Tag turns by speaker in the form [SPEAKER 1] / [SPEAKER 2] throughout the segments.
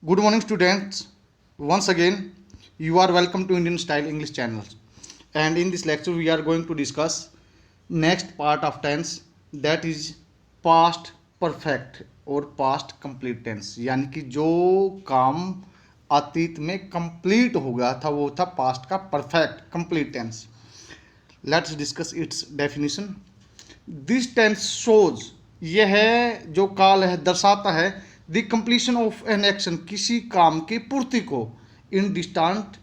[SPEAKER 1] Good morning, students. Once again, you are welcome to Indian Style English channel. And in this lecture, we are going to discuss next part of tense, that is past perfect और past complete tense. यानी कि जो काम अतीत में complete हो गया था वो था past का perfect complete tense. Let's discuss its definition. This tense shows, यह है जो काल है दर्शाता है the completion of an action, किसी काम की पूर्ति को, इन डिस्टेंट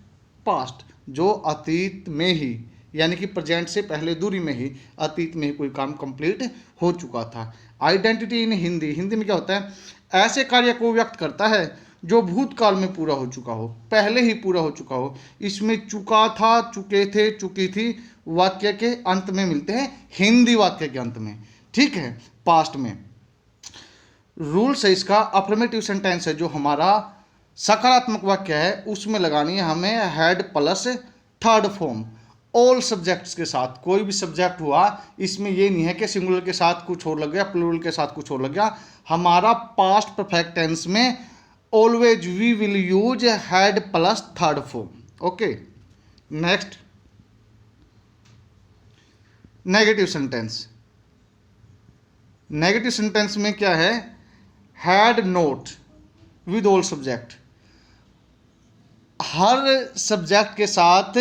[SPEAKER 1] पास्ट, जो अतीत में ही यानी कि प्रेजेंट से पहले दूरी में ही अतीत में ही कोई काम कंप्लीट हो चुका था। आइडेंटिटी इन हिंदी, हिंदी में क्या होता है, ऐसे कार्य को व्यक्त करता है जो भूतकाल में पूरा हो चुका हो, पहले ही पूरा हो चुका हो। इसमें चुका था, चुके थे, चुकी थी वाक्य के अंत में मिलते हैं, हिंदी वाक्य के अंत में, ठीक है, पास्ट में। रूल्स है इसका, अफर्मेटिव सेंटेंस है जो हमारा सकारात्मक वाक्य है उसमें लगानी है हमें had plus third form all subjects के साथ। कोई भी सब्जेक्ट हुआ, इसमें ये नहीं है कि सिंगुलर के साथ कुछ और लग गया, प्लूरल के साथ कुछ और लग गया। हमारा पास्ट परफेक्ट टेंस में always we will use had plus third form. Okay, next negative sentence. Negative sentence में क्या है, had not with all subject, हर सब्जेक्ट के साथ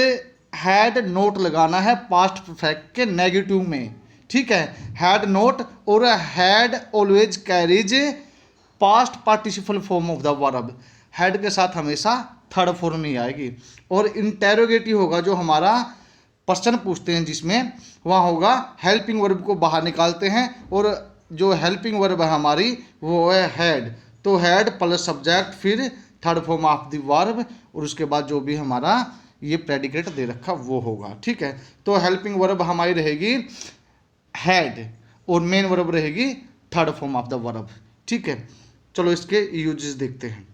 [SPEAKER 1] हैड नोट लगाना है पास्ट परफेक्ट के नेगेटिव में, ठीक है। हैड नोट और had always carries past participle form of the verb, had के साथ हमेशा थर्ड फॉर्म ही आएगी। और इंटेरोगेटिव होगा जो हमारा प्रश्न पूछते हैं जिसमें, वहाँ होगा हेल्पिंग वर्ब को बाहर निकालते हैं और जो हेल्पिंग वर्ब है हमारी वो है हैड, तो हैड प्लस सब्जेक्ट फिर third form of the verb और उसके बाद जो भी हमारा ये प्रेडिकेट दे रखा वो होगा, ठीक है। तो हेल्पिंग वर्ब हमारी रहेगी हैड और मेन वर्ब रहेगी third form of the verb, ठीक है। चलो इसके यूजेस देखते हैं।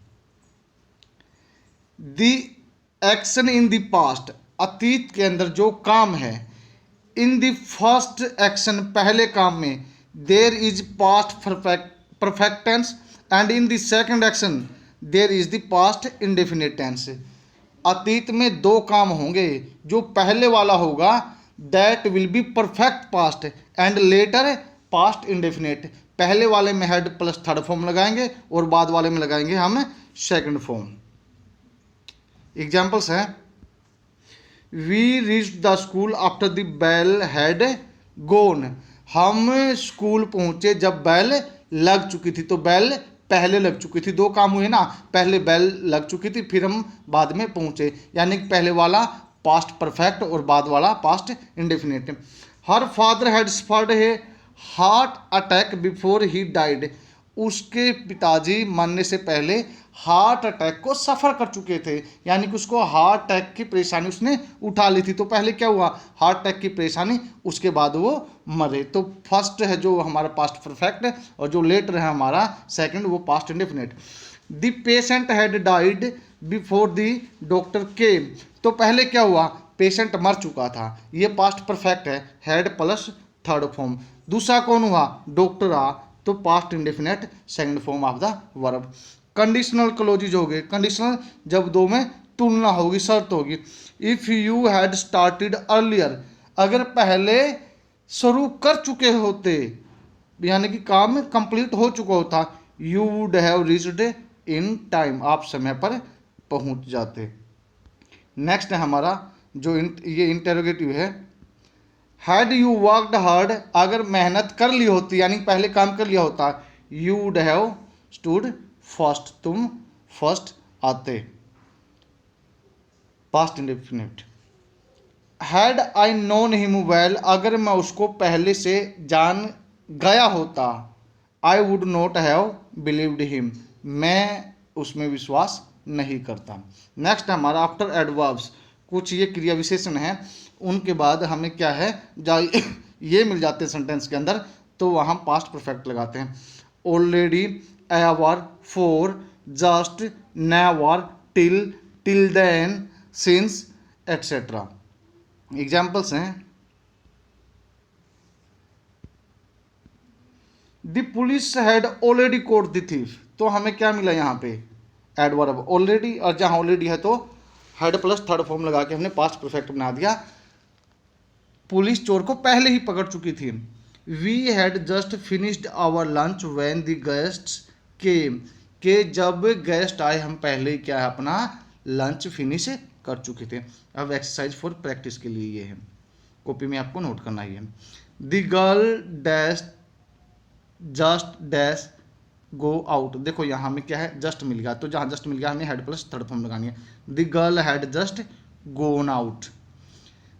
[SPEAKER 1] The action in the past, अतीत के अंदर जो काम है, इन द फर्स्ट एक्शन पहले काम में, there is past perfect tense and in the second action there is the past indefinite tense. अतीत में दो काम होंगे, जो पहले वाला होगा that will be perfect past and later past indefinite. पहले वाले में हेड प्लस थर्ड फॉर्म लगाएंगे और बाद वाले में लगाएंगे हम सेकंड फॉर्म। एग्जाम्पल्स हैं, we reach the school after the bell had gone, हम स्कूल पहुंचे जब बेल लग चुकी थी, तो बेल पहले लग चुकी थी, दो काम हुए ना, पहले बेल लग चुकी थी फिर हम बाद में पहुंचे, यानी कि पहले वाला पास्ट परफेक्ट और बाद वाला past indefinite. Her father had suffered A heart attack before he died, उसके पिताजी मरने से पहले हार्ट अटैक को सफ़र कर चुके थे, यानी कि उसको हार्ट अटैक की परेशानी उसने उठा ली थी। तो पहले क्या हुआ, हार्ट अटैक की परेशानी, उसके बाद वो मरे। तो फर्स्ट है जो हमारा पास्ट परफेक्ट और जो लेटर है हमारा सेकंड वो past indefinite. The patient had died before the doctor came, तो पहले क्या हुआ, पेशेंट मर चुका था, ये पास्ट परफेक्ट है, हैड प्लस थर्ड फॉर्म। दूसरा कौन हुआ, डॉक्टर आ, तो past indefinite second form of the verb. Conditional clauses हो गए, कंडीशनल जब दो में तुलना होगी, शर्त होगी। If you had started earlier, अगर पहले शुरू कर चुके होते यानी कि काम कंप्लीट हो चुका होता, you would have reached in time, आप समय पर पहुंच जाते। नेक्स्ट है हमारा जो ये इंटेरोगेटिव है, हैड यू वर्कड हार्ड, अगर मेहनत कर ली होती यानी पहले काम कर लिया होता, you would have stood first, तुम फर्स्ट आते, past indefinite. Had I known him well, अगर मैं उसको पहले से जान गया होता, I would not have believed him, मैं उसमें विश्वास नहीं करता। नेक्स्ट हमारा आफ्टर एडवर्ब्स, कुछ ये क्रिया विशेषण हैं, उनके बाद हमें क्या है ये मिल जाते हैं सेंटेंस के अंदर, तो वहाँ पास्ट परफेक्ट लगाते हैं। Already, ever, for, just, never, till, till then, since, etcetera. Examples हैं, the police had already caught the thief, तो हमें क्या मिला यहाँ पे, एडवर्ब ऑलरेडी, और जहाँ ऑलरेडी है तो हैड प्लस थर्ड फॉर्म लगा के हमने पास्ट परफेक्ट बना दिया। पुलिस चोर को पहले ही पकड़ चुकी थी। We had just finished our lunch when the guests came, के जब गेस्ट आए हम पहले ही क्या है अपना लंच फिनिश कर चुके थे। अब एक्सरसाइज फॉर प्रैक्टिस के लिए ये है, कॉपी में आपको नोट करना ही है। The girl dash just dash go out, देखो यहाँ हमें क्या है जस्ट मिल गया, तो जहाँ जस्ट मिल गया हमें हेड प्लस थर्ड फॉर्म लगानी है। The girl had just gonna out.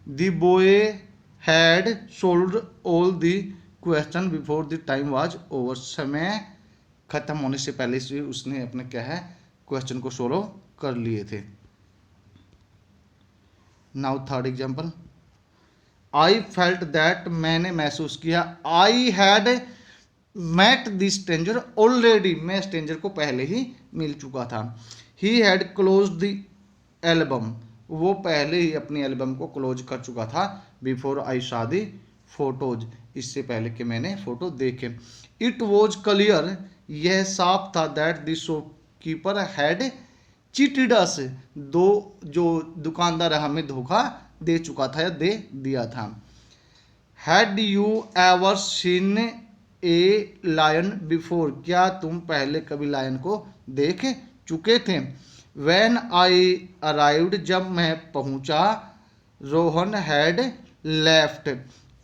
[SPEAKER 1] The boy had solved all the question before the time was over, समय खत्म होने से पहले से उसने अपने क्या है क्वेश्चन को सोल्व कर लिए थे। Now third example, I felt that, मैंने महसूस किया। I had met the stranger already, मैं स्ट्रेंजर को पहले ही मिल चुका था। He had close the album, वो पहले ही अपनी एल्बम को क्लोज कर चुका था। Before I saw the photos, इससे पहले कि मैंने फोटो देखे। इट वॉज क्लियर, यह साफ था। That the shopkeeper had cheated us, जो दुकानदार हमें धोखा दे चुका था या दे दिया था। Had you ever seen a lion before, क्या तुम पहले कभी लायन को देख चुके थे। व्हेन आई अराइव्ड, जब मैं पहुंचा। रोहन हैड लेफ्ट,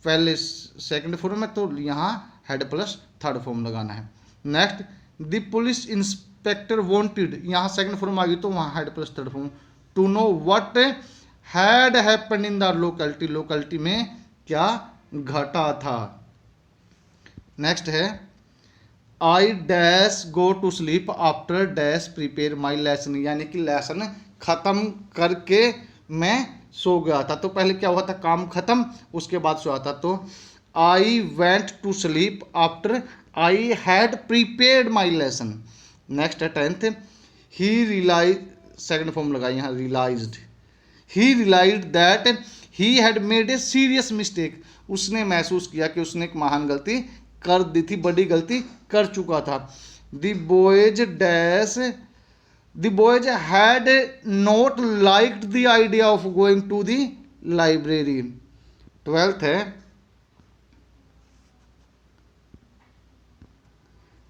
[SPEAKER 1] पहले सेकंड फॉर्म में तो यहाँ हैड प्लस थर्ड फॉर्म लगाना है। Next, the police inspector wanted, यहाँ सेकंड फॉर्म आ गई तो वहाँ had plus third form. To know what had happened in the locality, locality में क्या घटा था। नेक्स्ट है, I dash go to sleep after dash prepare my lesson, यानी कि लेसन खत्म करके मैं सो गया था। तो पहले क्या हुआ था काम खत्म, उसके बाद सोया था। तो I went to sleep after I had prepared my lesson. Next है tenth, he realize, second form लगाई यहाँ realized. He realized that he had made a serious mistake, उसने महसूस किया कि उसने एक महान गलती कर दी थी, बड़ी गलती कर चुका था। The boys dash, the boys had not liked the idea of going to the library. Twelfth है,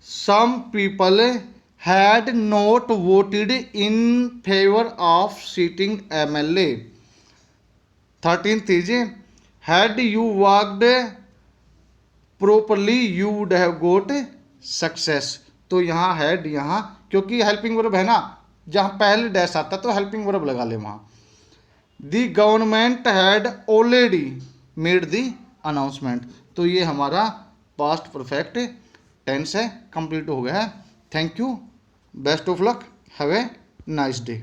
[SPEAKER 1] some people had not voted in favour of sitting MLA। 13th is, had you worked properly you would have got success. तो यहाँ had, यहाँ क्योंकि helping verb है ना, जहाँ पहले dash आता तो हेल्पिंग वर्ब लगा ले वहाँ। The government had already made the announcement, तो ये हमारा पास्ट परफेक्ट टेंस है, कंप्लीट हो गया है। Thank you, best of luck, have a nice day.